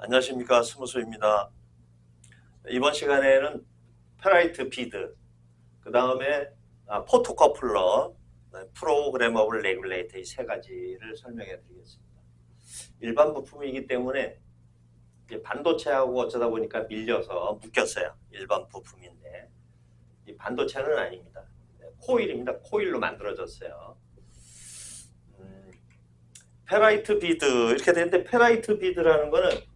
안녕하십니까, 스무소입니다. 이번 시간에는 페라이트 비드, 그 다음에 포토커플러, 프로그래머블 레귤레이터 이 세 가지를 설명해 드리겠습니다. 일반 부품이기 때문에 반도체하고 어쩌다 보니까 밀려서 묶였어요. 일반 부품인데 이 반도체는 아닙니다. 코일입니다. 코일로 만들어졌어요. 페라이트 비드 이렇게 되는데, 페라이트 비드라는 거는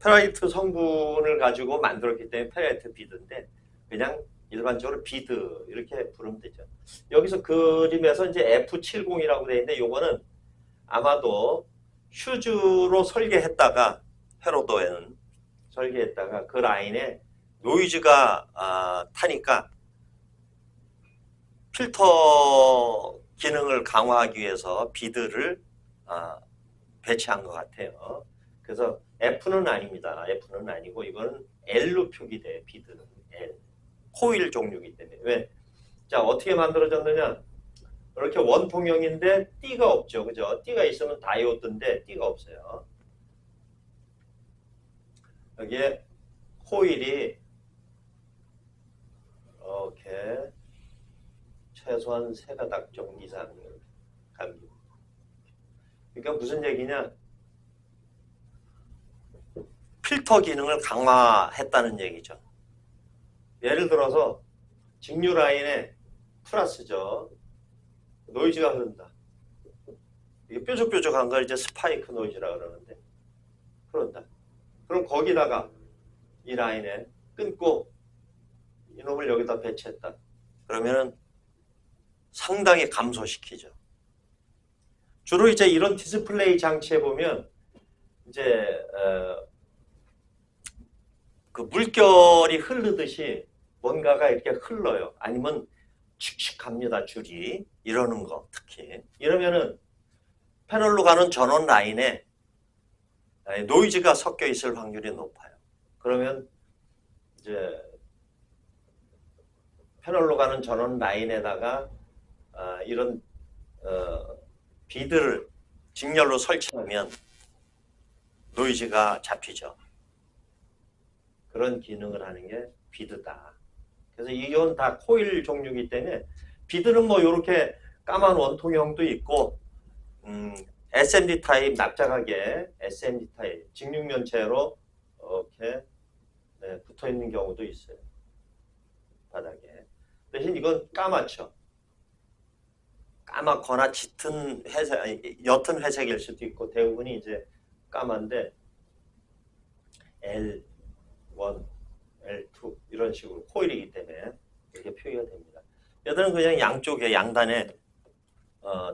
페라이트 성분을 가지고 만들었기 때문에 페라이트 비드인데, 그냥 일반적으로 비드 이렇게 부르면 되죠. 여기서 그림에서 이제 F70이라고 되어 있는데, 요거는 아마도 휴즈로 설계했다가, 헤로도에는 설계했다가 그 라인에 노이즈가 타니까 필터 기능을 강화하기 위해서 비드를 배치한 것 같아요. 그래서 F는 아닙니다. F는 아니고 이거는 L로 표기돼요. 비드는 L. 코일 종류이기 때문에. 왜? 자, 어떻게 만들어졌느냐? 이렇게 원통형인데 띠가 없죠. 그죠? 띠가 있으면 다이오드인데 띠가 없어요. 여기에 코일이 이렇게 최소한 3가닥 정도 이상 갑니다. 그러니까 무슨 얘기냐? 필터 기능을 강화했다는 얘기죠. 예를 들어서 직류 라인에 플러스죠. 노이즈가 흐른다. 이게 뾰족뾰족한 걸 이제 스파이크 노이즈라 그러는데, 그런다. 그럼 거기다가 이 라인에 끊고 이놈을 여기다 배치했다. 그러면은 상당히 감소시키죠. 주로 이제 이런 디스플레이 장치에 보면 이제 그 물결이 흐르듯이 뭔가가 이렇게 흘러요. 아니면 칙칙합니다. 줄이 이러는 거, 특히 이러면은 패널로 가는 전원 라인에 노이즈가 섞여 있을 확률이 높아요. 그러면 이제 패널로 가는 전원 라인에다가 이런 비드를 직렬로 설치하면 노이즈가 잡히죠. 그런 기능을 하는 게 비드다. 그래서 이건 다 코일 종류이기 때문에, 비드는 뭐 이렇게 까만 원통형도 있고, SMD 타입 납작하게 SMD 타입 직육면체로 이렇게 붙어 있는 경우도 있어요. 바닥에. 대신 이건 까맣죠. 까맣거나 짙은 회색, 옅은 회색일 수도 있고, 대부분이 이제 까만데 L1, L2 이런 식으로 코일이기 때문에 이렇게 표기가 됩니다. 얘들은 그냥 양쪽에 양단에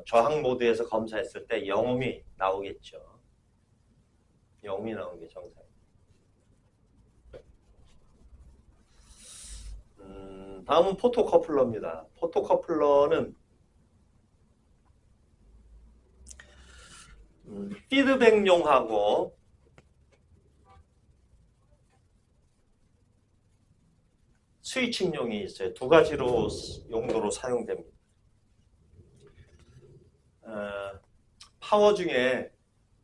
저항 모드에서 검사했을 때 영음이 나오겠죠. 영음이 나오는 게 정상입니다. 다음은 포토커플러입니다. 포토커플러는 피드백용하고 스위칭용이 있어요. 두 가지로 용도로 사용됩니다. 파워 중에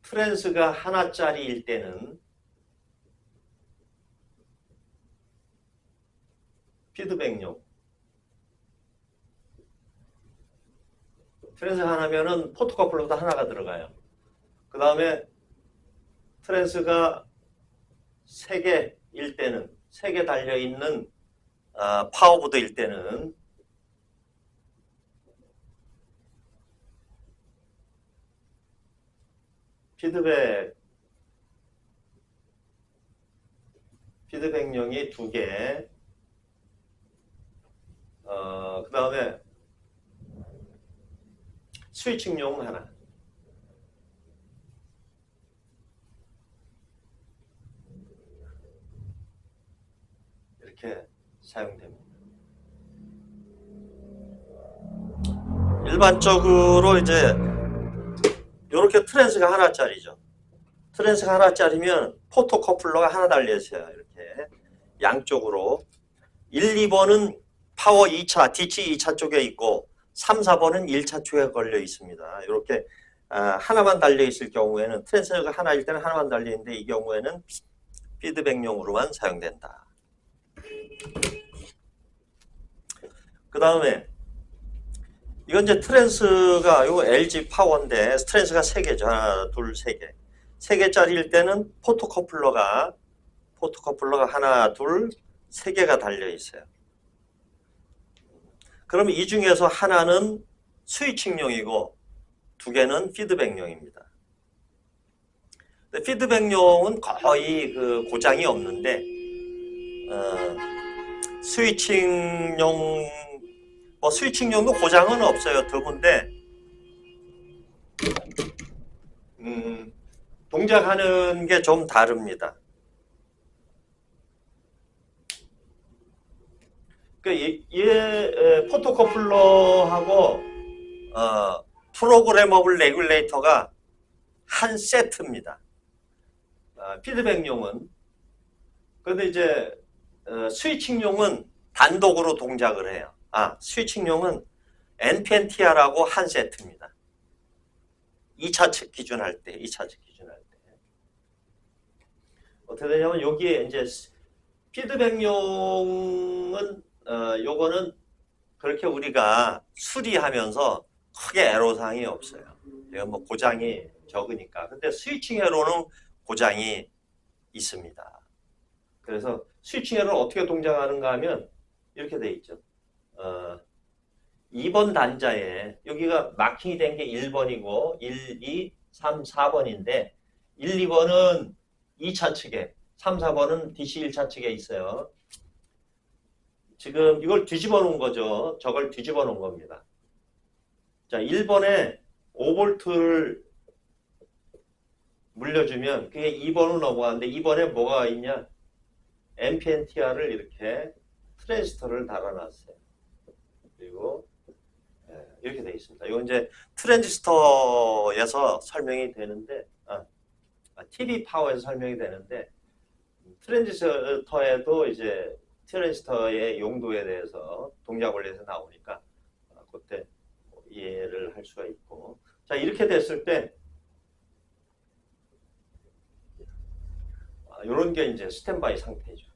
트랜스가 하나짜리일 때는 피드백용. 트랜스 하나면은 포토커플러도 하나가 들어가요. 그 다음에 트랜스가 3개일 때는, 3개 달려있는 파워보드일 때는 피드백용이 2개, 그 다음에 스위칭용 하나. 이렇게 사용됩니다. 일반적으로 이제 이렇게 트랜스가 하나짜리죠. 트랜스가 하나짜리면 포토커플러가 하나 달려있어요. 이렇게 양쪽으로 1, 2번은 파워 2차, DC 2차 쪽에 있고 3, 4번은 1차 쪽에 걸려 있습니다. 이렇게 하나만 달려 있을 경우에는 트랜스가 하나일 때는 하나만 달려 있는데 이 경우에는 피드백용으로만 사용된다. 그 다음에 이건 이제 트랜스가 요 LG 파워인데 트랜스가 3개죠. 하나, 둘, 3개. 3개짜리일 때는 포토커플러가 하나, 둘, 3개가 달려 있어요. 그러면 이 중에서 하나는 스위칭용이고 2개는 피드백용입니다. 피드백용은 거의 그 고장이 없는데 스위칭용도 고장은 없어요. 드문데 동작하는 게 좀 다릅니다. 포토커플러하고 프로그래머블 레귤레이터가 한 세트입니다. 피드백용은. 그런데 이제 스위칭용은 단독으로 동작을 해요. 스위칭용은 NPNTR하고 한 세트입니다. 2차 측 기준할 때. 어떻게 되냐면 여기에 이제 피드백용은 요거는 그렇게 우리가 수리하면서 크게 애로사항이 없어요. 뭐 고장이 적으니까. 근데 스위칭 애로는 고장이 있습니다. 그래서 스위칭 애로는 어떻게 동작하는가 하면 이렇게 돼 있죠. 2번 단자에 여기가 마킹이 된 게 1번이고 1, 2, 3, 4번인데 1, 2번은 2차 측에 3, 4번은 DC 1차 측에 있어요. 지금 이걸 뒤집어 놓은 거죠. 저걸 뒤집어 놓은 겁니다. 자, 1번에 5V를 물려주면 그게 2번으로 넘어가는데 2번에 뭐가 있냐? NPNTR을 이렇게 트랜지스터를 달아놨어요. 그리고 이렇게 되어 있습니다. 이건 이제 트랜지스터에서 설명이 되는데, TV 파워에서 설명이 되는데, 트랜지스터에도 이제 트랜지스터의 용도에 대해서 동작 원리에서 나오니까 그때 이해를 할 수가 있고, 자 이렇게 됐을 때 이런 게 이제 스탠바이 상태죠.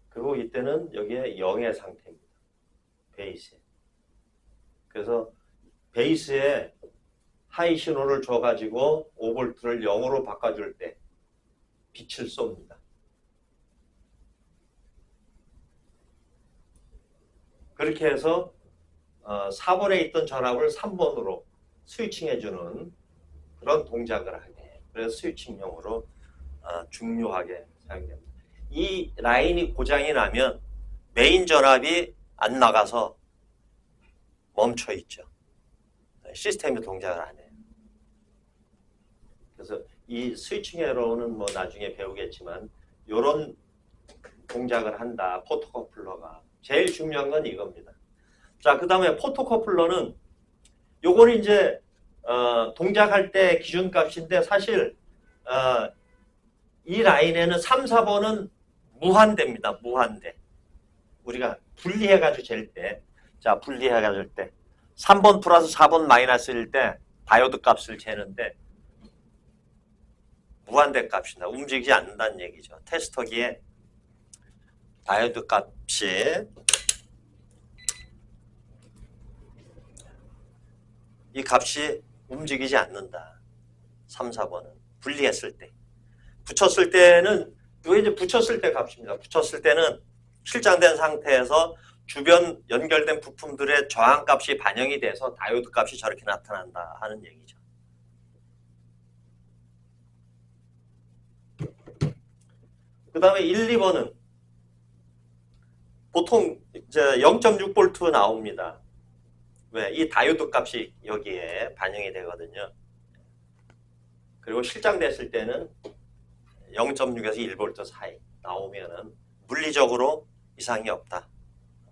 그리고 이때는 여기에 0의 상태입니다. 베이스에. 그래서 베이스에 하이 신호를 줘가지고 5V를 0으로 바꿔줄 때 빛을 쏩니다. 그렇게 해서 4번에 있던 전압을 3번으로 스위칭해주는 그런 동작을 하게. 그래서 스위칭용으로 중요하게 사용됩니다. 이 라인이 고장이 나면 메인 전압이 안 나가서 멈춰 있죠. 시스템이 동작을 안 해요. 그래서 이 스위칭 에러는 뭐 나중에 배우겠지만 이런 동작을 한다. 포토커플러가. 제일 중요한 건 이겁니다. 자, 그 다음에 포토커플러는 요거는 이제 동작할 때 기준값인데 사실 이 라인에는 3, 4번은 무한대입니다. 무한대. 우리가 분리해가지고 잴 때, 자 분리해가지고 때 3번 플러스 4번 마이너스일 때 다이오드 값을 재는데 무한대 값이다. 움직이지 않는다는 얘기죠. 테스터기에 다이오드 값이 이 값이 움직이지 않는다. 3, 4번은 분리했을 때. 붙였을 때는 이거 이제 붙였을 때 값입니다. 붙였을 때는 실장된 상태에서 주변 연결된 부품들의 저항값이 반영이 돼서 다이오드 값이 저렇게 나타난다 하는 얘기죠. 그 다음에 1, 2번은 보통 이제 0.6V 나옵니다. 왜? 이 다이오드 값이 여기에 반영이 되거든요. 그리고 실장됐을 때는 0.6에서 1V 사이 나오면은 물리적으로 이상이 없다.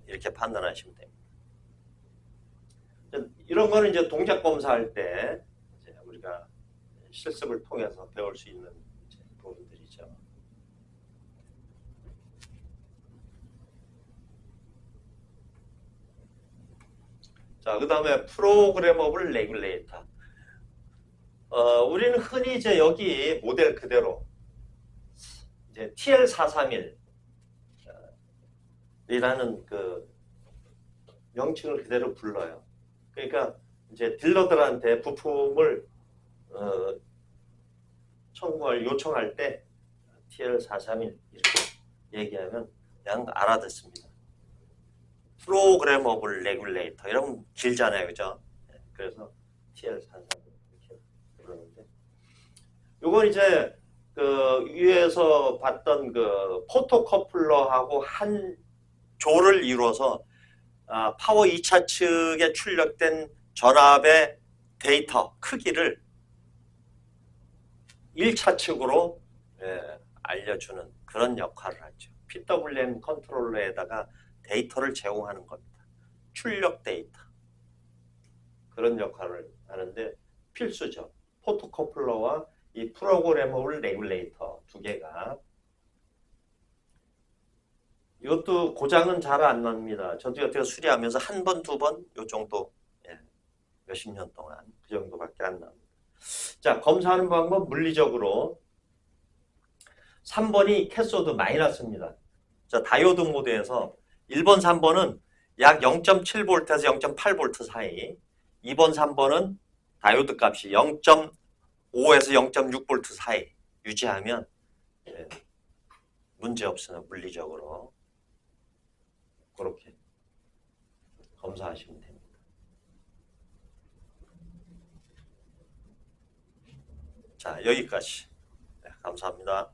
이렇게 판단하시면 됩니다. 이런 거는 이제 동작 검사할 때 이제 우리가 실습을 통해서 배울 수 있는 부분들이죠. 자, 그 다음에 프로그래머블 레귤레이터. 우리는 흔히 이제 여기 모델 그대로 이제 TL431 이라는 그 명칭을 그대로 불러요. 그러니까 이제 딜러들한테 부품을 요청할 때 TL431 이렇게 얘기하면 그냥 알아듣습니다. 프로그래머블 레귤레이터 이러면 길잖아요, 그죠? 그래서 TL431 이렇게 부르는데, 이건 이제 그 위에서 봤던 그 포토커플러하고 한 조를 이루어서 파워 2차 측에 출력된 전압의 데이터 크기를 1차 측으로 알려주는 그런 역할을 하죠. PWM 컨트롤러에다가 데이터를 제공하는 겁니다. 출력 데이터. 그런 역할을 하는데 필수죠. 포토커플러와 이 프로그래머블 레귤레이터 두 개가. 이것도 고장은 잘 안 납니다. 저도 여태껏 수리하면서 한 번, 두 번, 요 정도, 몇십 년 동안 그 정도밖에 안 납니다. 자, 검사하는 방법 물리적으로 3번이 캐소드 마이너스입니다. 자, 다이오드 모드에서 1번, 3번은 약 0.7V에서 0.8V 사이, 2번, 3번은 다이오드 값이 0.5에서 0.6V 사이 유지하면 문제 없으나 물리적으로 그렇게 검사하시면 됩니다. 자, 여기까지. 네, 감사합니다.